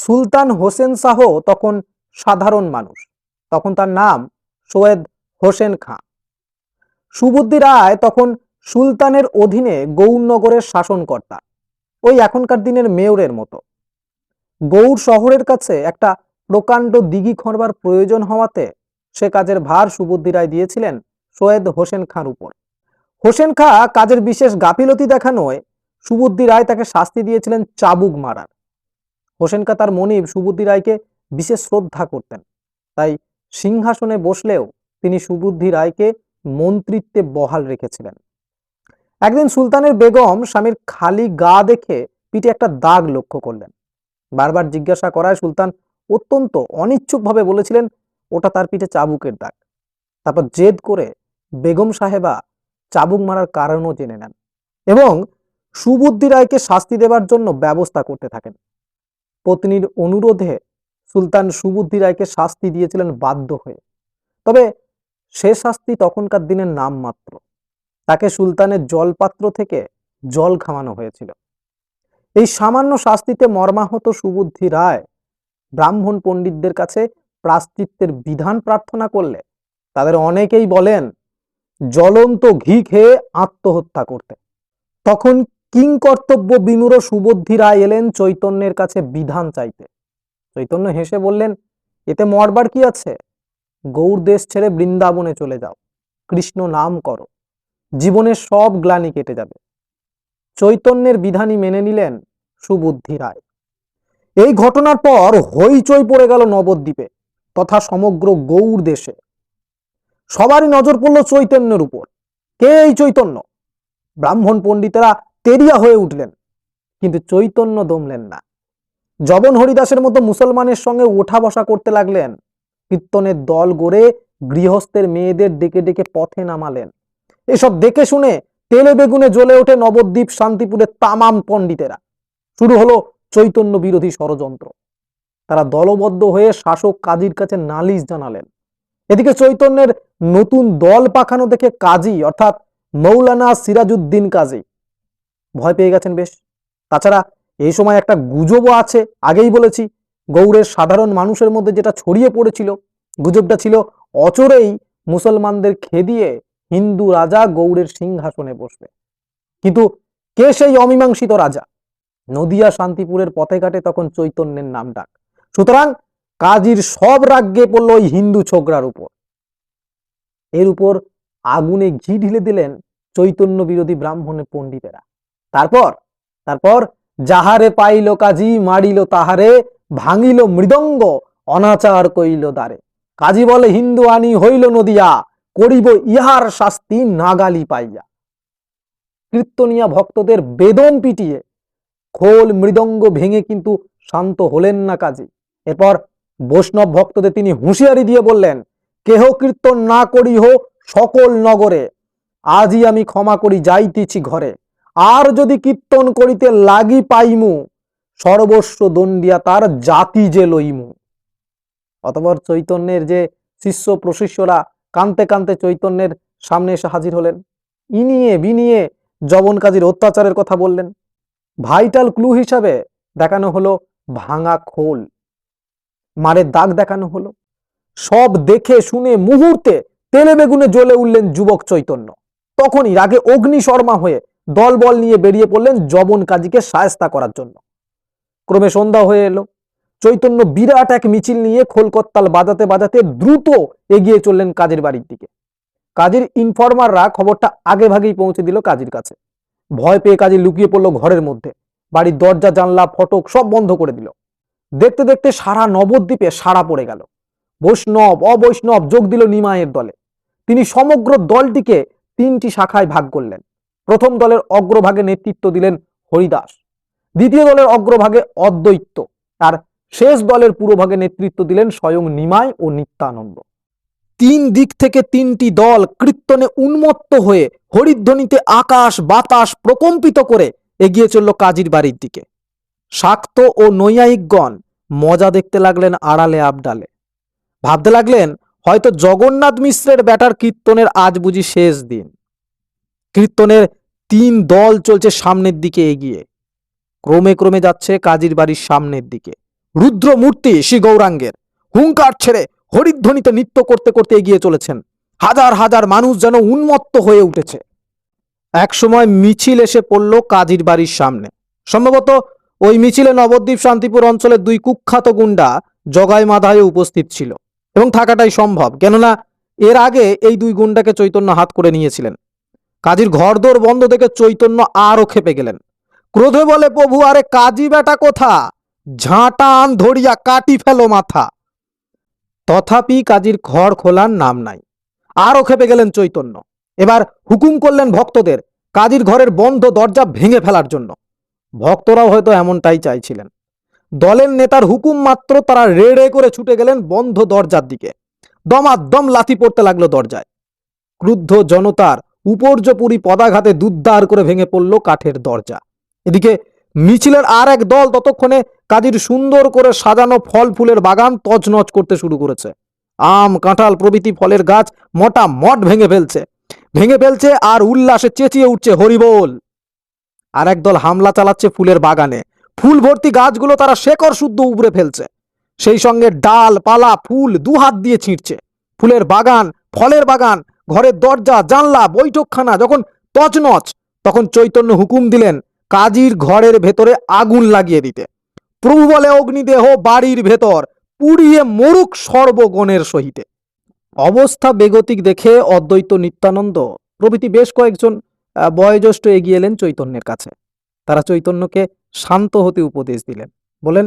সুলতান হোসেন শাহ তখন সাধারণ মানুষ, তখন তার নাম সৈয়দ হোসেন খাঁ। সুবুদ্ধি রায় তখন সুলতানের অধীনে গৌরনগরের শাসনকর্তা, ওই এখনকার দিনের মেয়রের মতো। গৌড় শহরের কাছে একটা প্রকাণ্ড দিঘি খনবার প্রয়োজন হওয়াতে সে কাজের ভার সুবুদ্ধি রায় দিয়েছিলেন সৈয়দ হোসেন খাঁর উপর। হোসেন খাঁ কাজের বিশেষ গাফিলতি দেখানোয় সুবুদ্ধি রায় তাকে শাস্তি দিয়েছিলেন চাবুক মারার। হোসেন খাঁ তার মনিব সুবুদ্ধি রায়কে বিশেষ শ্রদ্ধা করতেন, তাই সিংহাসনে বসলেও তিনি সুবুদ্ধি রায়কে মন্ত্রিত্বে বহাল রেখেছিলেন। একদিন সুলতানের বেগম স্বামীর খালি গা দেখে পিঠে একটা দাগ লক্ষ্য করলেন। বারবার জিজ্ঞাসা করায় সুলতান অত্যন্ত অনিচ্ছুকভাবে বলেছিলেন ওটা তার পিঠে চাবুকের দাগ। তারপর জেদ করে বেগম সাহেবা চাবুক মারার কারণও জেনে নেন এবং সুবুদ্ধি রায়কে শাস্তি দেবার জন্য ব্যবস্থা করতে থাকেন। পত্নীর অনুরোধে সুলতান সুবুদ্ধি রায়কে শাস্তি দিয়েছিলেন বাধ্য হয়ে, তবে সে শাস্তি তখনকার দিনের নাম মাত্র। তাকে সুলতানের জলপাত্র থেকে জল খাওয়ানো হয়েছিল। এই সামান্য শাস্তিতে মর্মাহত সুবুদ্ধি রায় ব্রাহ্মণ পণ্ডিতদের কাছে প্রায়শ্চিত্তের বিধান প্রার্থনা করলে তাদের অনেকেই বলেন জ্বলন্ত ঘি খেয়ে আত্মহত্যা করতে। তখন কিংকর্তব্য বিমূঢ় সুবুদ্ধি রায় এলেন চৈতন্যের কাছে বিধান চাইতে। চৈতন্য হেসে বললেন, এতে মরবার কি আছে? গৌড় দেশ ছেড়ে বৃন্দাবনে চলে যাও, কৃষ্ণ নাম করো, জীবনের সব গ্লানি কেটে যাবে। চৈতন্যের বিধানই মেনে নিলেন সুবুদ্ধি রায়। এই ঘটনার পর হইচই পড়ে গেল নবদ্বীপে তথা সমগ্র গৌড় দেশে। সবারই নজর পড়ল চৈতন্যের উপর। কে এই চৈতন্য? ব্রাহ্মণ পণ্ডিতেরা তেরিয়া হয়ে উঠলেন, কিন্তু চৈতন্য দমলেন না। জবন হরিদাসের মতো মুসলমানের সঙ্গে ওঠা বসা করতে লাগলেন। কীর্তনের দল গড়ে গৃহস্থের মেয়েদের ডেকে ডেকে পথে নামালেন। এসব দেখে শুনে তেলে বেগুনে জ্বলে ওঠে নবদ্বীপ শান্তিপুরের তামাম পণ্ডিতেরা। শুরু হলো চৈতন্য বিরোধী ষড়যন্ত্র। তারা দলবদ্ধ হয়ে শাসক কাজীর কাছে নালিশ জানালেন। এদিকে চৈতন্যের নতুন দল পাখানো দেখে কাজী অর্থাৎ মৌলানা সিরাজউদ্দিন কাজী ভয় পেয়ে গেছেন বেশ। তাছাড়া এই সময় একটা গুজবও আছে, আগেই বলেছি। গৌড়ের সাধারণ মানুষের মধ্যে যেটা ছড়িয়ে পড়েছিল, গুজবটা ছিল অচরেই মুসলমানদের খেদিয়ে হিন্দু রাজা গৌড়ের সিংহাসনে বসবে। কিন্তু কে সেই অমীমাংসিত রাজা? নদিয়া শান্তিপুরের পথে ঘাটে তখন চৈতন্যের নাম ডাক। সুতরাং কাজীর সব রাগ্যে পড়ল ওই হিন্দু ছোকরার উপর। এর উপর আগুনে ঘি ঢেলে দিলেন চৈতন্য বিরোধী ব্রাহ্মণের পণ্ডিতেরা। তারপর যাহারে পাইল কাজী মারিল তাহারে, ভাঙিল মৃদঙ্গ অনাচার কইল দ্বারে। কাজী বলে হিন্দু আনি হইল নদিয়া, করিব ইহার শাস্তি নাগালি পাইয়া। কীর্তনিয়া ভক্তদের বেদম পিটিয়ে খোল মৃদঙ্গ ভেঙে কিন্তু শান্ত হলেন না কাজী। এরপর বৈষ্ণব ভক্তদের তিনি হুঁশিয়ারি দিয়ে বললেন, কেহ কীর্তন না করিহ সকল নগরে, আজই আমি ক্ষমা করি যাইতেছি ঘরে। আর যদি কীর্তন করিতে লাগি পাইমু, সর্বস্ব দণ্ডিয়া তার জাতি যে লইমু। অতঃপর চৈতন্যের যে শিষ্য প্রশিষ্যরা কানতে কানতে চৈতন্যের সামনে এসে হাজির হলেন। ইনিয়ে বিনিয়ে জবন কাজীর অত্যাচারের কথা বললেন। ভাইটাল ক্লু হিসাবে দেখানো হলো ভাঙা খোল, মারের দাগ দেখানো হলো। সব দেখে শুনে মুহূর্তে তেলে বেগুনে জ্বলে উঠলেন যুবক চৈতন্য। তখনই রাগে অগ্নিশর্মা হয়ে দলবল নিয়ে বেরিয়ে পড়লেন জবন কাজীকে শায়েস্তা করার জন্য। ক্রমে সন্ধ্যা হয়ে এলো। চৈতন্য বিরাট এক মিছিল নিয়ে খোলকত্তাল বাজাতে বাজাতে দ্রুত এগিয়ে চললেন কাজীর বাড়ির দিকে। কাজীর ইনফরমাররা খবরটা আগে ভাগেই পৌঁছে দিল কাজীর কাছে। ভয় পেয়ে কাজী লুকিয়ে পড়ল ঘরের মধ্যে। বাড়ির দরজা জানলা ফটক সব বন্ধ করে দিল। দেখতে দেখতে সারা নবদ্বীপে সাড়া পড়ে গেল। বৈষ্ণব অবৈষ্ণব যোগ দিল নিমাইয়ের দলে। তিনি সমগ্র দলটিকে তিনটি শাখায় ভাগ করলেন। প্রথম দলের অগ্রভাগে নেতৃত্ব দিলেন হরিদাস, দ্বিতীয় দলের অগ্রভাগে অদ্বৈত, আর শেষ দলের পুরোভাগে নেতৃত্ব দিলেন স্বয়ং নিমাই ও নিত্যানন্দ। তিন দিক থেকে তিনটি দল কীর্তনে উন্মত্ত হয়ে হরিধ্বনিতে আকাশ বাতাস প্রকম্পিত করে এগিয়ে চলল কাজীর বাড়ির দিকে। শাক্ত ও নৈয়ায়িকগণ মজা দেখতে লাগলেন আড়ালে আবডালে। ভাবতে লাগলেন হয়তো জগন্নাথ মিশ্রের ব্যাটার কীর্তনের আজ বুঝি শেষ দিন। কীর্তনের তিন দল চলছে সামনের দিকে এগিয়ে, ক্রমে ক্রমে যাচ্ছে কাজীর বাড়ির সামনের দিকে। রুদ্র মূর্তি শ্রী গৌরাঙ্গের হুঙ্কার ছেড়ে হরিধ্বনিতে নৃত্য করতে করতে এগিয়ে চলেছেন। হাজার হাজার মানুষ যেন উন্মত্ত হয়ে উঠেছে। একসময় মিছিল এসে পড়ল কাজীর বাড়ির সামনে। সম্ভবত ওই মিছিলে নবদ্বীপ শান্তিপুর অঞ্চলের দুই কুখ্যাত গুন্ডা জগাই মাধায় উপস্থিত ছিল, এবং থাকাটাই সম্ভব, কেননা এর আগে এই দুই গুন্ডাকে চৈতন্য হাত করে নিয়েছিলেন। কাজীর ঘরদোর বন্ধ দেখে চৈতন্য আরো খেপে গেলেন। ক্রোধে বলে, প্রভু, আরে কাজী বেটা কোথা, ঝাঁটা আন ধরিয়া কাটি ফেলো মাথা। তথাপি কাজীর ঘর খোলার নাম নাই। আরো খেপে গেলেন চৈতন্য। এবার হুকুম করলেন ভক্তদের কাজীর ঘরের বন্ধ দরজা ভেঙে ফেলার জন্য। ভক্তরাও হয়তো এমনটাই চাইছিলেন। দলের নেতার হুকুম মাত্র তারা রেড়ে করে ছুটে গেলেন বন্ধ দরজার দিকে। দমাদম লাথি পড়তে লাগলো দরজায়। ক্রুদ্ধ জনতার উপর্যপুরি পদাঘাতে দুদ্দার করে ভেঙে পড়ল কাঠের দরজা। এদিকে মিছিলের আর এক দল ততক্ষণে কাজীর সুন্দর করে সাজানো ফল ফুলের বাগান তছনছ করতে শুরু করেছে। আম, কাঁঠাল প্রভৃতি ফলের গাছ মোটামট ভেঙে ফেলছে আর উল্লাসে চেঁচিয়ে উঠছে হরিবোল। আর একদল হামলা চালাচ্ছে ফুলের বাগানে। ফুল ভর্তি গাছগুলো তারা শেকড় শুদ্ধ উপড়ে ফেলছে। সেই সঙ্গে ডাল পালা ফুল দুহাত দিয়ে ছিঁড়ছে। ফুলের বাগান, ফলের বাগান, ঘরের দরজা জানলা বৈঠকখানা যখন তছনছ, তখন চৈতন্য হুকুম দিলেন কাজীর ঘরের ভেতরে আগুন লাগিয়ে দিতে। প্রভু বলে, অগ্নিদেহ বাড়ির ভেতর পুড়িয়ে মরুক সর্বগণের সহিতে। অবস্থা বেগতিক দেখে অদ্বৈত, নিত্যানন্দ প্রভৃতি বেশ কয়েকজন বয়োজ্যেষ্ঠ এগিয়ে এলেন চৈতন্যের কাছে। তারা চৈতন্যকে শান্ত হতে উপদেশ দিলেন। বলেন,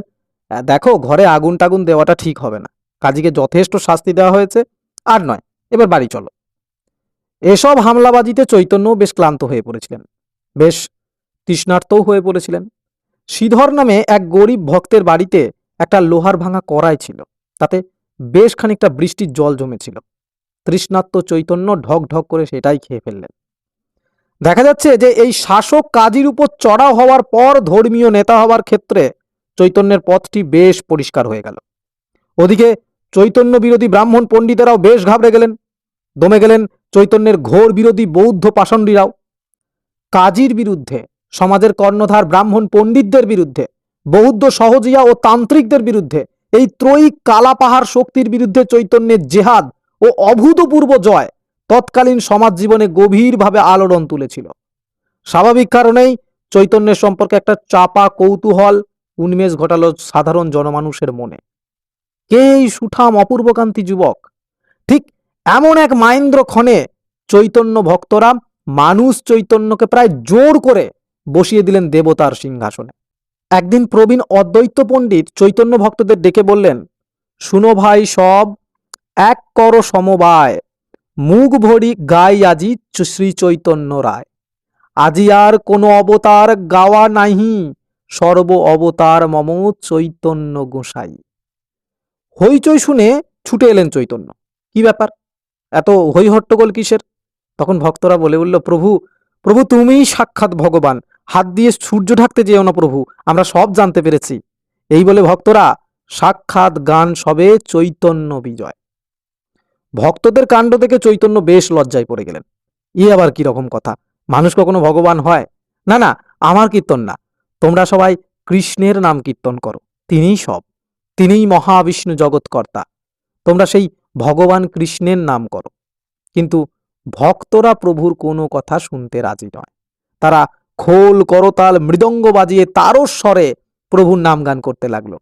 দেখো, ঘরে আগুন টাগুন দেওয়াটা ঠিক হবে না। কাজীকে যথেষ্ট শাস্তি দেওয়া হয়েছে, আর নয়, এবার বাড়ি চলো। এসব হামলাবাজিতে চৈতন্য বেশ ক্লান্ত হয়ে পড়েছিলেন, বেশ তৃষ্ণার্তও হয়ে পড়েছিলেন। শ্রীধর নামে এক গরিব ভক্তের বাড়িতে একটা লোহার ভাঙা কড়াই ছিল, তাতে বেশ খানিকটা বৃষ্টির জল জমেছিল। তৃষ্ণার্ত চৈতন্য ঢক ঢক করে সেটাই খেয়ে ফেললেন। দেখা যাচ্ছে যে এই শাসক কাজীর উপর চড়াও হওয়ার পর ধর্মীয় নেতা হওয়ার ক্ষেত্রে চৈতন্যের পথটি বেশ পরিষ্কার হয়ে গেল। ওদিকে চৈতন্য বিরোধী ব্রাহ্মণ পণ্ডিতেরাও বেশ ঘাবড়ে গেলেন। দমে গেলেন চৈতন্যের ঘোর বিরোধী বৌদ্ধ পাষণ্ডীরাও। কাজীর বিরুদ্ধে, সমাজের কর্ণধার ব্রাহ্মণ পণ্ডিতদের বিরুদ্ধে, বৌদ্ধ সহজিয়া ও তান্ত্রিকদের বিরুদ্ধে, এই ত্রয়ী কালাপাহাড় শক্তির বিরুদ্ধে চৈতন্যের জেহাদ ও অভূতপূর্ব জয় তৎকালীন সমাজ জীবনে গভীরভাবে আলোড়ন তুলেছিল। স্বাভাবিক কারণেই চৈতন্যের সম্পর্কে একটা চাপা কৌতূহল উন্মেষ ঘটালো সাধারণ জনমানুষের মনে। কে এই সুঠাম অপূর্বকান্তি যুবক? ঠিক এমন এক মাইন্দ্র ক্ষণে চৈতন্য ভক্তরা মানুষ চৈতন্যকে প্রায় জোর করে বসিয়ে দিলেন দেবতার সিংহাসনে। একদিন প্রবীণ অদ্বৈত পণ্ডিত চৈতন্য ভক্তদের ডেকে বললেন, শুনো ভাই সব, এক কর সমবায়, মুখ ভরি গাই আজি শ্রী চৈতন্য রায়। আজি আর কোনো অবতার গাওয়া নাহি, সর্ব অবতার মম চৈতন্য গোসাই। হইচই শুনে ছুটে এলেন চৈতন্য। কি ব্যাপার, এত হই হট্টগোল কিসের? তখন ভক্তরা বলে উঠল, প্রভু, প্রভু তুমিই সাক্ষাৎ ভগবান, হাত দিয়ে সূর্য ঢাকতে যেও না প্রভু, আমরা সব জানতে পেরেছি। এই বলে ভক্তরা সাক্ষাৎ গান সবে চৈতন্য বিজয়। ভক্তদের কাণ্ড দেখে চৈতন্য বেশ লজ্জায় পড়ে গেলেন। আবার কি রকম কথা, মানুষ কখনো ভগবান হয়? না না, আমার কীর্তন না, তোমরা সবাই কৃষ্ণের নাম কীর্তন করো, তিনিই সব, তিনিই মহাবিষ্ণু জগৎকর্তা, তোমরা সেই ভগবান কৃষ্ণের নাম করো। কিন্তু ভক্তরা প্রভুর কোনো কথা শুনতে রাজি নয়। তারা খোল করতাল মৃদঙ্গ বাজিয়ে তারস্বরে প্রভুর নাম গান করতে লাগলো।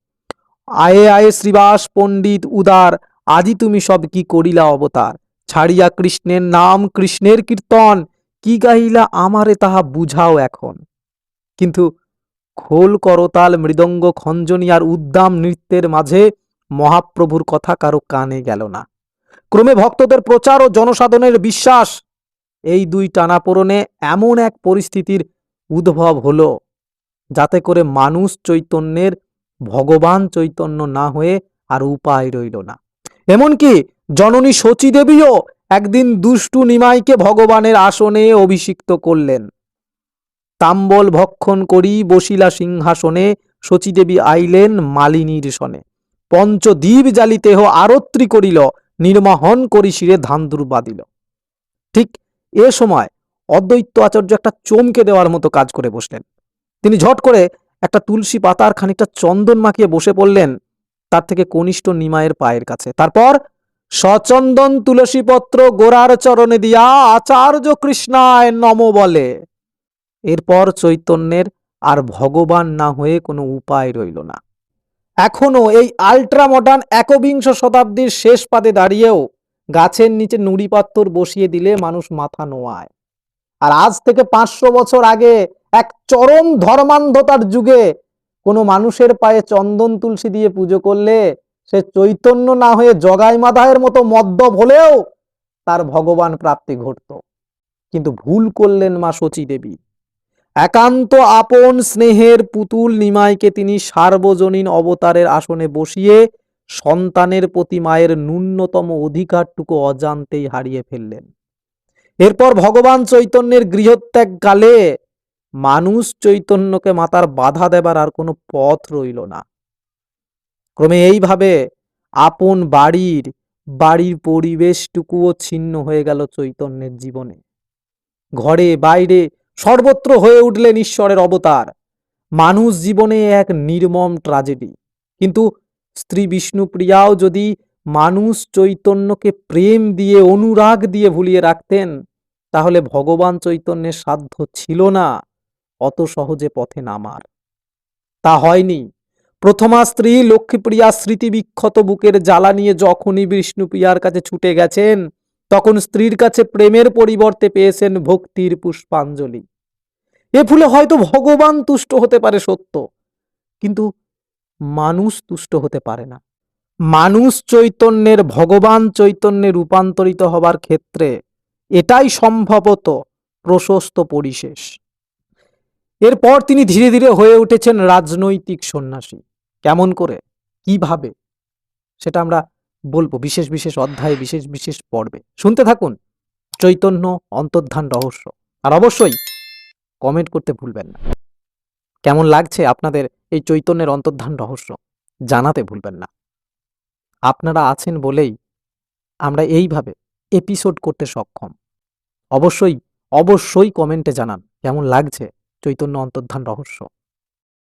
আয়ে আয়ে শ্রীবাস পণ্ডিত উদার, আজি তুমি সব কি করিলা অবতার, ছাড়িয়া কৃষ্ণের নাম কৃষ্ণের কীর্তন, কি গাইলা আমারে তাহা বুঝাও এখন। কিন্তু খোল করতাল মৃদঙ্গ খঞ্জনী আর উদ্দাম নৃত্যের মাঝে মহাপ্রভুর কথা কারো কানে গেল না। ক্রমে ভক্তদের প্রচার ও জনসাধারণের বিশ্বাস, এই দুই টানাপোড়েনে এমন এক পরিস্থিতির উদ্ভব হলো যাতে করে মানুষ চৈতন্যের ভগবান চৈতন্য না হয়ে আর উপায় রইল না। এমনকি জননী শচীদেবীও একদিন দুষ্টু নিমাইকে ভগবানের আসনে অভিষিক্ত করলেন। তাম্বল ভক্ষণ করি বসিলা সিংহাসনে, শচীদেবী আইলেন মালিনীর সনে, পঞ্চদীপ জ্বালিতেহ আরত্রি করিল, নির্মাহন করি শিরে ধান্দুর বাঁধিল। ঠিক এ সময় অদ্বৈত আচার্য একটা চমকে দেওয়ার মতো কাজ করে বসলেন। তিনি ঝট করে একটা তুলসী পাতা আর খানিকটা চন্দন মাখিয়ে বসে পড়লেন তার থেকে কনিষ্ঠ নিমাইয়ের পায়ের কাছে। তারপর সচন্দন তুলসী পত্র গোরার চরণে দিয়া আচার্য কৃষ্ণায় নম বলে। এরপর চৈতন্যের আর ভগবান না হয়ে কোনো উপায় রইল না। এখনো এই আল্ট্রা মডার্ন একবিংশ শতাব্দীর শেষ পাদে দাঁড়িয়েও গাছের নিচে নুড়ি পাত্তর বসিয়ে দিলে মানুষ মাথা নোয়ায়। আর আজ থেকে 500 বছর আগে এক চরম ধর্মান্ধতার যুগে কোনো মানুষের পায়ে চন্দন তুলসী দিয়ে পুজো করলে সে চৈতন্য না হয়ে জগাই মাদায়ের মতো মদ্যপ হলেও তার ভগবান প্রাপ্তি ঘটত। কিন্তু ভুল করলেন মা শচী দেবী। একান্ত আপন স্নেহের পুতুল নিমাইকে তিনি সার্বজনীন অবতারের আসনে বসিয়ে সন্তানের প্রতি মায়ের ন্যূনতম অধিকারটুকু অজান্তেই হারিয়ে ফেললেন। এরপর ভগবান চৈতন্যের গৃহত্যাগ কালে মানুষ চৈতন্যকে মাতার বাধা দেবার আর কোনো পথ রইল না। ক্রমে এইভাবে আপন বাড়ির পরিবেশটুকুও ছিন্ন হয়ে গেল চৈতন্যের জীবনে। ঘরে বাইরে সর্বত্র হয়ে উঠলেন ঈশ্বরের অবতার। মানুষ জীবনে এক নির্মম ট্র্যাজেডি। কিন্তু স্ত্রী বিষ্ণুপ্রিয়াও যদি মানুষ চৈতন্যকে প্রেম দিয়ে অনুরাগ দিয়ে ভুলিয়ে রাখতেন, তাহলে ভগবান চৈতন্যের সাধ্য ছিল না অত সহজে পথে নামার। তা হয়নি। প্রথমা স্ত্রী লক্ষ্মীপ্রিয়া স্মৃতিবিক্ষত বুকের জ্বালা নিয়ে যখনই বিষ্ণুপ্রিয়ার কাছে ছুটে গেছেন, তখন স্ত্রীর কাছে প্রেমের পরিবর্তে পেয়েছেন ভক্তির পুষ্পাঞ্জলি। এ ফুলে হয়তো ভগবান তুষ্ট হতে পারে সত্য, কিন্তু মানুষ তুষ্ট হতে পারে না। মানুষ চৈতন্যের ভগবান চৈতন্যে রূপান্তরিত হবার ক্ষেত্রে এটাই সম্ভবত প্রশস্ত পরিশেষ। এরপর তিনি ধীরে ধীরে হয়ে উঠেছেন রাজনৈতিক সন্ন্যাসী। কেমন করে, কিভাবে, সেটা আমরা বলবো বিশেষ বিশেষ অধ্যায়ে, বিশেষ বিশেষ পর্বে। শুনতে থাকুন চৈতন্য অন্তর্ধান রহস্য। আর অবশ্যই কমেন্ট করতে ভুলবেন না। কেমন লাগছে আপনাদের এই চৈতন্যের অন্তর্ধান রহস্য জানাতে ভুলবেন না। আপনারা আছেন বলেই আমরা এইভাবে এপিসোড করতে সক্ষম। অবশ্যই অবশ্যই কমেন্টে জানান কেমন লাগছে চৈতন্য অন্তর্ধান রহস্য।